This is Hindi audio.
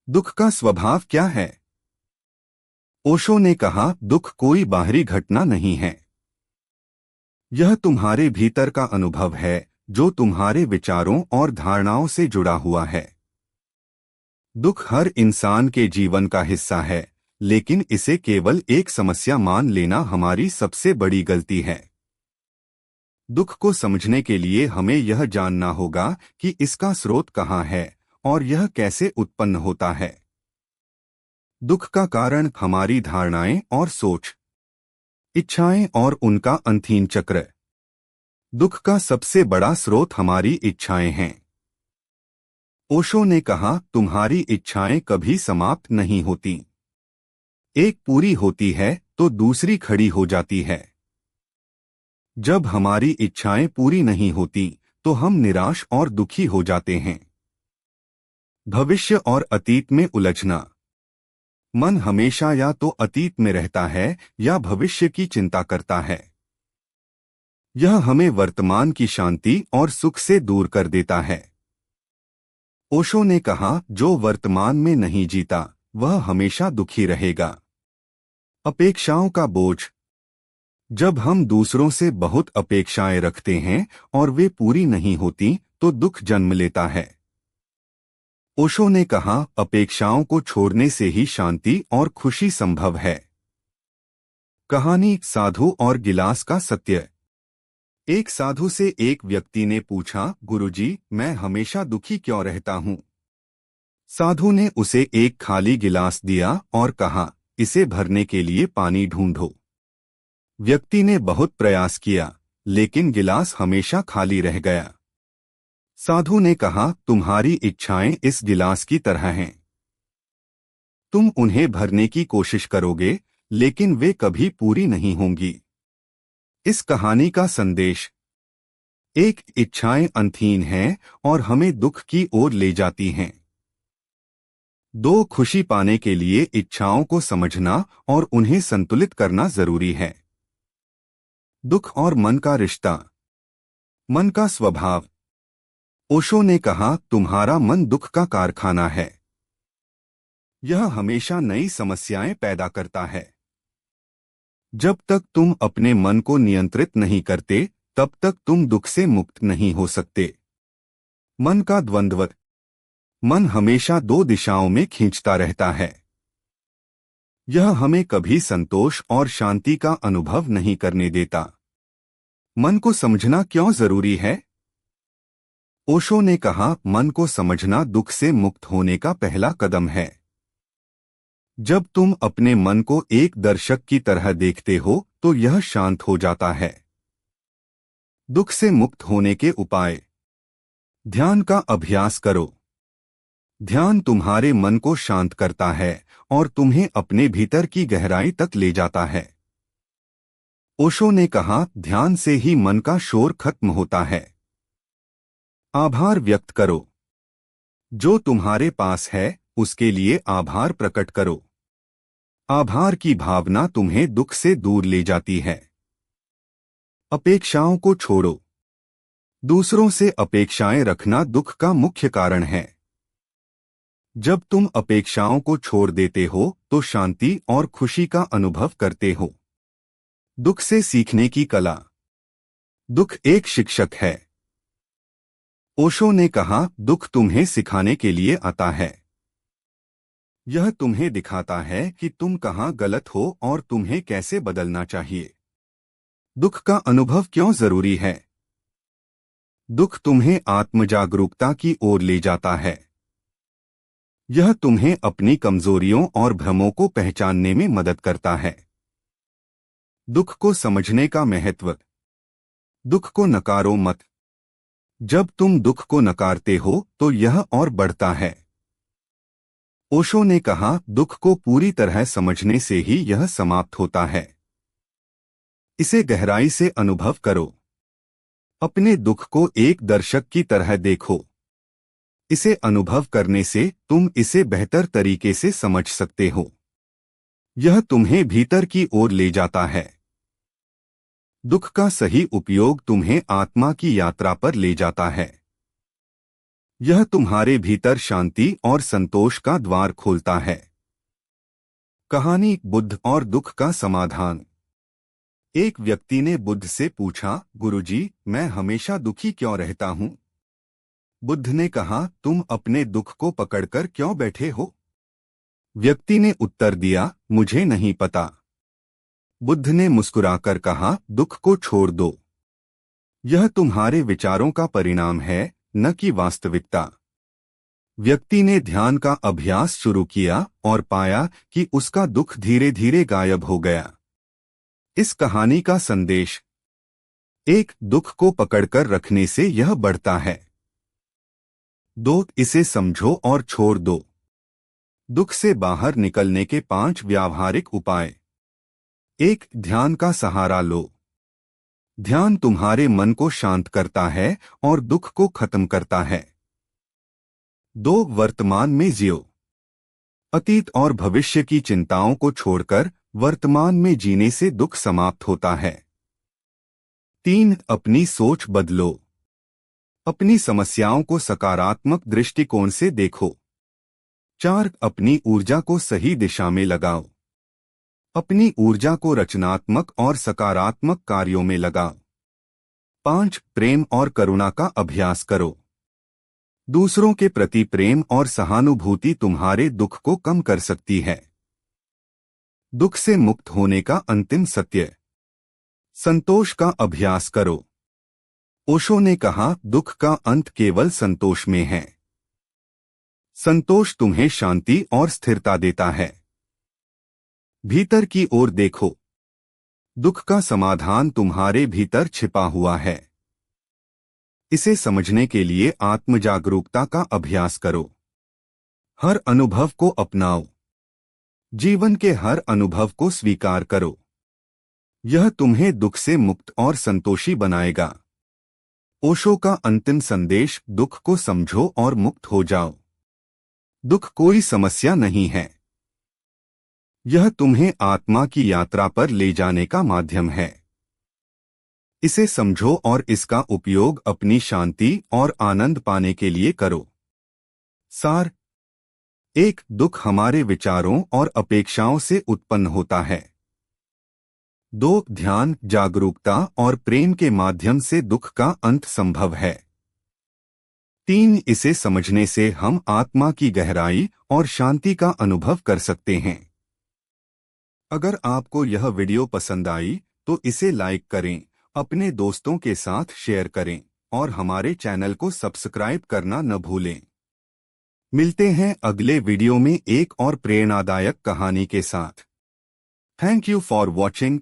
दुख का स्वभाव क्या है? ओशो ने कहा, दुख कोई बाहरी घटना नहीं है। यह तुम्हारे भीतर का अनुभव है जो तुम्हारे विचारों और धारणाओं से जुड़ा हुआ है। दुख हर इंसान के जीवन का हिस्सा है, लेकिन इसे केवल एक समस्या मान लेना हमारी सबसे बड़ी गलती है। दुख को समझने के लिए हमें यह जानना होगा कि इसका स्रोत कहाँ है और यह कैसे उत्पन्न होता है। दुख का कारण हमारी धारणाएं और सोच, इच्छाएं और उनका अंतहीन चक्र। दुख का सबसे बड़ा स्रोत हमारी इच्छाएं हैं। ओशो ने कहा, तुम्हारी इच्छाएं कभी समाप्त नहीं होती। एक पूरी होती है तो दूसरी खड़ी हो जाती है। जब हमारी इच्छाएं पूरी नहीं होती तो हम निराश और दुखी हो जाते हैं। भविष्य और अतीत में उलझना। मन हमेशा या तो अतीत में रहता है या भविष्य की चिंता करता है। यह हमें वर्तमान की शांति और सुख से दूर कर देता है। ओशो ने कहा, जो वर्तमान में नहीं जीता वह हमेशा दुखी रहेगा। अपेक्षाओं का बोझ। जब हम दूसरों से बहुत अपेक्षाएं रखते हैं और वे पूरी नहीं होती तो दुख जन्म लेता है। ओशो ने कहा, अपेक्षाओं को छोड़ने से ही शांति और खुशी संभव है। कहानी, साधु और गिलास का सत्य। एक साधु से एक व्यक्ति ने पूछा, गुरुजी, मैं हमेशा दुखी क्यों रहता हूँ? साधु ने उसे एक खाली गिलास दिया और कहा, इसे भरने के लिए पानी ढूंढो। व्यक्ति ने बहुत प्रयास किया, लेकिन गिलास हमेशा खाली रह गया। साधु ने कहा, तुम्हारी इच्छाएं इस गिलास की तरह हैं। तुम उन्हें भरने की कोशिश करोगे, लेकिन वे कभी पूरी नहीं होंगी। इस कहानी का संदेश। एक, इच्छाएं अंतहीन हैं और हमें दुख की ओर ले जाती हैं। दो, खुशी पाने के लिए इच्छाओं को समझना और उन्हें संतुलित करना जरूरी है। दुख और मन का रिश्ता। मन का स्वभाव। ओशो ने कहा, तुम्हारा मन दुख का कारखाना है। यह हमेशा नई समस्याएं पैदा करता है। जब तक तुम अपने मन को नियंत्रित नहीं करते, तब तक तुम दुख से मुक्त नहीं हो सकते। मन का द्वंद्व। मन हमेशा दो दिशाओं में खींचता रहता है। यह हमें कभी संतोष और शांति का अनुभव नहीं करने देता। मन को समझना क्यों जरूरी है? ओशो ने कहा, मन को समझना दुख से मुक्त होने का पहला कदम है। जब तुम अपने मन को एक दर्शक की तरह देखते हो तो यह शांत हो जाता है। दुख से मुक्त होने के उपाय। ध्यान का अभ्यास करो। ध्यान तुम्हारे मन को शांत करता है और तुम्हें अपने भीतर की गहराई तक ले जाता है। ओशो ने कहा, ध्यान से ही मन का शोर खत्म होता है। आभार व्यक्त करो। जो तुम्हारे पास है उसके लिए आभार प्रकट करो। आभार की भावना तुम्हें दुख से दूर ले जाती है। अपेक्षाओं को छोड़ो। दूसरों से अपेक्षाएं रखना दुख का मुख्य कारण है। जब तुम अपेक्षाओं को छोड़ देते हो तो शांति और खुशी का अनुभव करते हो। दुख से सीखने की कला। दुख एक शिक्षक है। ओशो ने कहा, दुख तुम्हें सिखाने के लिए आता है। यह तुम्हें दिखाता है कि तुम कहाँ गलत हो और तुम्हें कैसे बदलना चाहिए। दुख का अनुभव क्यों जरूरी है? दुख तुम्हें आत्मजागरूकता की ओर ले जाता है। यह तुम्हें अपनी कमजोरियों और भ्रमों को पहचानने में मदद करता है। दुख को समझने का महत्व। दुख को नकारो मत। जब तुम दुख को नकारते हो तो यह और बढ़ता है। ओशो ने कहा, दुख को पूरी तरह समझने से ही यह समाप्त होता है। इसे गहराई से अनुभव करो। अपने दुख को एक दर्शक की तरह देखो। इसे अनुभव करने से तुम इसे बेहतर तरीके से समझ सकते हो। यह तुम्हें भीतर की ओर ले जाता है। दुख का सही उपयोग तुम्हें आत्मा की यात्रा पर ले जाता है। यह तुम्हारे भीतर शांति और संतोष का द्वार खोलता है। कहानी बुद्ध और दुख का समाधान। एक व्यक्ति ने बुद्ध से पूछा, गुरुजी, मैं हमेशा दुखी क्यों रहता हूँ? बुद्ध ने कहा, तुम अपने दुख को पकड़कर क्यों बैठे हो? व्यक्ति ने उत्तर दिया, मुझे नहीं पता। बुद्ध ने मुस्कुराकर कहा, दुख को छोड़ दो। यह तुम्हारे विचारों का परिणाम है, न कि वास्तविकता। व्यक्ति ने ध्यान का अभ्यास शुरू किया और पाया कि उसका दुख धीरे धीरे गायब हो गया। इस कहानी का संदेश: एक, दुख को पकड़कर रखने से यह बढ़ता है। 2, इसे समझो और छोड़ दो। दुख से बाहर निकलने के 5 व्यावहारिक उपाय। 1, ध्यान का सहारा लो। ध्यान तुम्हारे मन को शांत करता है और दुख को खत्म करता है। 2, वर्तमान में जियो। अतीत और भविष्य की चिंताओं को छोड़कर वर्तमान में जीने से दुख समाप्त होता है। 3, अपनी सोच बदलो। अपनी समस्याओं को सकारात्मक दृष्टिकोण से देखो। 4, अपनी ऊर्जा को सही दिशा में लगाओ। अपनी ऊर्जा को रचनात्मक और सकारात्मक कार्यों में लगाओ। 5, प्रेम और करुणा का अभ्यास करो। दूसरों के प्रति प्रेम और सहानुभूति तुम्हारे दुख को कम कर सकती है। दुख से मुक्त होने का अंतिम सत्य: संतोष का अभ्यास करो। ओशो ने कहा, दुख का अंत केवल संतोष में है। संतोष तुम्हें शांति और स्थिरता देता है। भीतर की ओर देखो। दुख का समाधान तुम्हारे भीतर छिपा हुआ है। इसे समझने के लिए आत्मजागरूकता का अभ्यास करो। हर अनुभव को अपनाओ। जीवन के हर अनुभव को स्वीकार करो। यह तुम्हें दुख से मुक्त और संतोषी बनाएगा। ओशो का अंतिम संदेश: दुख को समझो और मुक्त हो जाओ। दुख कोई समस्या नहीं है। यह तुम्हें आत्मा की यात्रा पर ले जाने का माध्यम है। इसे समझो और इसका उपयोग अपनी शांति और आनंद पाने के लिए करो। सार: 1, दुख हमारे विचारों और अपेक्षाओं से उत्पन्न होता है। 2, ध्यान, जागरूकता और प्रेम के माध्यम से दुख का अंत संभव है। 3, इसे समझने से हम आत्मा की गहराई और शांति का अनुभव कर सकते हैं। अगर आपको यह वीडियो पसंद आई तो इसे लाइक करें, अपने दोस्तों के साथ शेयर करें और हमारे चैनल को सब्सक्राइब करना न भूलें। मिलते हैं अगले वीडियो में एक और प्रेरणादायक कहानी के साथ। Thank you for watching.